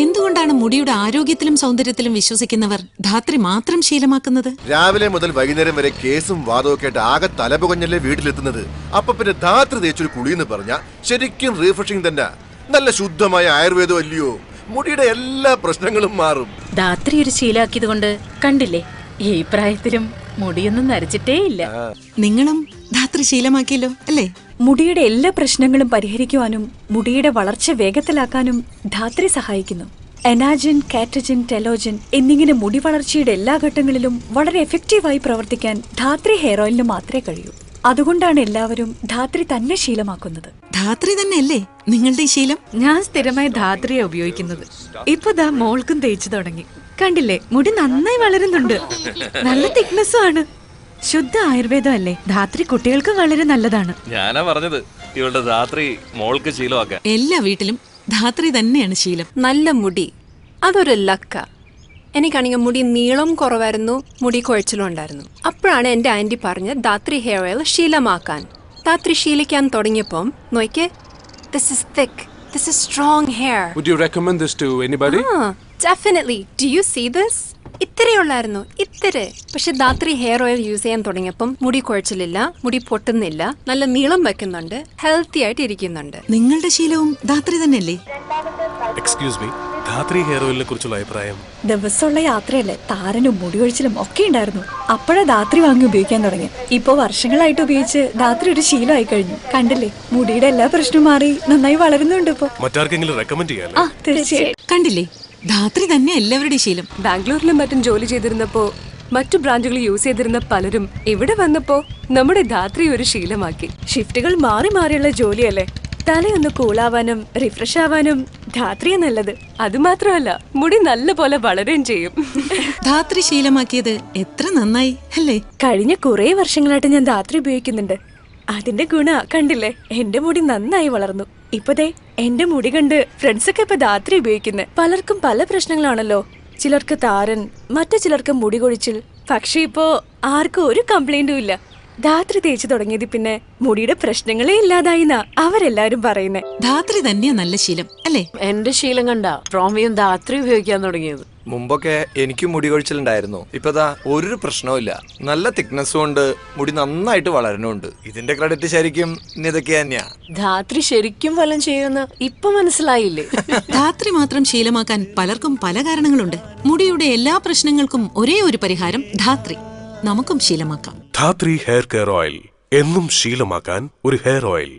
എന്തുകൊണ്ടാണ് മുടിയുടെ ആരോഗ്യത്തിലും സൗന്ദര്യത്തിലും വിശ്വസിക്കുന്നവർ ധാത്രി മാത്രം ശീലമാക്കുന്നത്? രാവിലെ മുതൽ വൈകുന്നേരം വരെ കേസും വാദവും ആയിട്ട് ആകെ തലപുകഞ്ഞല്ലേ വീട്ടിലെത്തുന്നത്. അപ്പൊ പിന്നെ ധാത്രി തേച്ചൊരു കുളിയെന്ന് പറഞ്ഞ ശരിക്കും റീഫ്രഷിംഗ് തന്നെ. നല്ല ശുദ്ധമായ ആയുർവേദം അല്ലയോ, മുടിയുടെ എല്ലാ പ്രശ്നങ്ങളും മാറും. ധാത്രി ഒരു ശീലാക്കിയത് കൊണ്ട് കണ്ടില്ലേ, ഈ പ്രായത്തിലും മുടിയൊന്നും നരച്ചിട്ടേ ഇല്ല. നിങ്ങളും ധാത്രി ശീലമാക്കിയല്ലോ അല്ലേ? മുടിയുടെ എല്ലാ പ്രശ്നങ്ങളും പരിഹരിക്കുവാനും മുടിയുടെ വളർച്ച വേഗത്തിലാക്കാനും ധാത്രി സഹായിക്കുന്നു. എനാജിൻ, കാറ്റജിൻ, ടെലോജിൻ എന്നിങ്ങനെ മുടി വളർച്ചയുടെ എല്ലാ ഘട്ടങ്ങളിലും വളരെ എഫക്റ്റീവായി പ്രവർത്തിക്കാൻ ധാത്രി ഹെയർ ഓയിലിന് മാത്രമേ കഴിയൂ. അതുകൊണ്ടാണ് എല്ലാവരും ധാത്രി തന്നെ ശീലമാക്കുന്നത്. ധാത്രി തന്നെയല്ലേ നിങ്ങളുടെ ഈ ശീലം? ഞാൻ സ്ഥിരമായി ധാത്രിയെ ഉപയോഗിക്കുന്നത്. ഇപ്പൊ ദാ മോൾക്കും തേച്ചു തുടങ്ങി. കണ്ടില്ലേ, മുടി നന്നായി വളരുന്നുണ്ട്. നല്ല തിക്നെസ്സും ആണ്. ശുദ്ധ ആയുർവേദം അല്ലേ? ധാത്രി കുട്ടികൾക്ക് വളരെ നല്ലതാണ്. ഞാനാ പറഞ്ഞത് ഇവളുടെ ധാത്രി മോൾക്ക് ശീലമാക്കാൻ. എല്ലാ വീട്ടിലും ധാത്രി തന്നെയാണ് ശീലം. നല്ല മുടി അതൊരു ലക്ക. എനിക്കാണെങ്കിൽ മുടി നീളം കുറവായിരുന്നു, മുടി കുഴച്ചിലും ഉണ്ടായിരുന്നു. അപ്പോഴാണ് എൻ്റെ ആൻറ്റി പറഞ്ഞ് ധാത്രി ഹെയർ ഓയിൽ ശീലമാക്കാൻ. ധാത്രി ശീലിക്കാൻ തുടങ്ങിയപ്പം നോക്കിയേ, this is thick, this is strong hair. Would you recommend this to anybody? Definitely. Do you see this? ഇത്രേ ഉള്ളായിരുന്നു, ഇത്രേ. പക്ഷെ ധാത്രി ഹെയർ ഓയിൽ യൂസ് ചെയ്യാൻ തുടങ്ങിയപ്പം മുടി കുഴച്ചിലില്ല, മുടി പൊട്ടുന്നില്ല, നല്ല നീളം വെക്കുന്നുണ്ട്, ഹെൽത്തി ആയിട്ട് ഇരിക്കുന്നുണ്ട്. നിങ്ങളുടെ ശീലവും ധാത്രി തന്നെയല്ലേ? Excuse me, ധാത്രി ഹെയർ ഓയിലിനെ കുറിച്ചുള്ള അഭിപ്രായം? ദിവസമുള്ള യാത്രയല്ലേ, താരനും മുടിയൊഴിച്ചിലും ഒക്കെ ഉണ്ടായിരുന്നു. അപ്പോഴാ ധാത്രി വാങ്ങി ഉപയോഗിക്കാൻ തുടങ്ങി. ഇപ്പൊ വർഷങ്ങളായിട്ട് ഉപയോഗിച്ച് ധാത്രി ഒരു ശീലമായി കഴിഞ്ഞു. കണ്ടില്ലേ, മുടിയുടെ എല്ലാ പ്രശ്നവും മാറി നന്നായി വളരുന്നുണ്ട് ഇപ്പൊ. മറ്റാർക്കെങ്കിലും റെക്കമെൻഡ് ചെയ്യാൻ? തീർച്ചയായും. കണ്ടില്ലേ, ധാത്രി തന്നെ എല്ലാവരുടെയും ശീലം. ബാംഗ്ലൂരിലും മറ്റും ജോലി ചെയ്തിരുന്നപ്പോ മറ്റു ബ്രാഞ്ചുകൾ യൂസ് ചെയ്തിരുന്ന പലരും ഇവിടെ വന്നപ്പോ നമ്മുടെ ധാത്രി ഒരു ശീലമാക്കി. ഷിഫ്റ്റുകൾ മാറി മാറിയുള്ള ജോലിയല്ലേ, തലയൊന്ന് കൂളാവാനും റിഫ്രഷ് ആവാനും ധാത്രിയാ നല്ലത്. അതുമാത്രമല്ല, മുടി നല്ല പോലെ വളരുകയും ചെയ്യും. ധാത്രി ശീലമാക്കിയത് എത്ര നന്നായി അല്ലേ? കഴിഞ്ഞ കുറെ വർഷങ്ങളായിട്ട് ഞാൻ ധാത്രി ഉപയോഗിക്കുന്നുണ്ട്. അതിന്റെ ഗുണ കണ്ടില്ലേ, എന്റെ മുടി നന്നായി വളർന്നു. ഇപ്പതേ എന്റെ മുടി കണ്ട് ഫ്രണ്ട്സൊക്കെ ഇപ്പൊ ധാത്രി ഉപയോഗിക്കുന്നത്. പലർക്കും പല പ്രശ്നങ്ങളാണല്ലോ. ചിലർക്ക് താരൻ, മറ്റു ചിലർക്ക് മുടി കൊഴിച്ചിൽ. പക്ഷെ ഇപ്പോ ആർക്കും ഒരു കംപ്ലൈന്റും ഇല്ല. ധാത്രി തേച്ചു തുടങ്ങിയത് പിന്നെ മുടിയുടെ പ്രശ്നങ്ങളേ ഇല്ലാതായിന്നാ അവരെല്ലാരും പറയുന്നേ. ധാത്രി തന്നെയാ നല്ല ശീലം അല്ലേ? എന്റെ ശീലം കണ്ട റോമിയും ധാത്രി ഉപയോഗിക്കാൻ തുടങ്ങിയത്. മുമ്പൊക്കെ എനിക്ക് മുടി കൊഴിച്ചിലുണ്ടായിരുന്നു. ഇപ്പതാ ഒരു പ്രശ്നവും നല്ല തിക്നെസ്സും ഉണ്ട്, മുടി നന്നായിട്ട് വളരണുണ്ട്. ഇതിന്റെ ക്രെഡിറ്റ് ശരിക്കും ഇതൊക്കെ തന്നെയാ. ധാത്രി ശരിക്കും ഫലം ചെയ്യുമെന്ന് ഇപ്പൊ മനസ്സിലായില്ലേ? ധാത്രി മാത്രം ശീലമാക്കാൻ പലർക്കും പല കാരണങ്ങളുണ്ട്. മുടിയുടെ എല്ലാ പ്രശ്നങ്ങൾക്കും ഒരേ ഒരു പരിഹാരം ധാത്രി. നമുക്കും ശീലമാക്കാം. ധാത്രി ഹെയർ കെയർ ഓയിൽ, എന്നും ശീലമാക്കാൻ ഒരു ഹെയർ ഓയിൽ.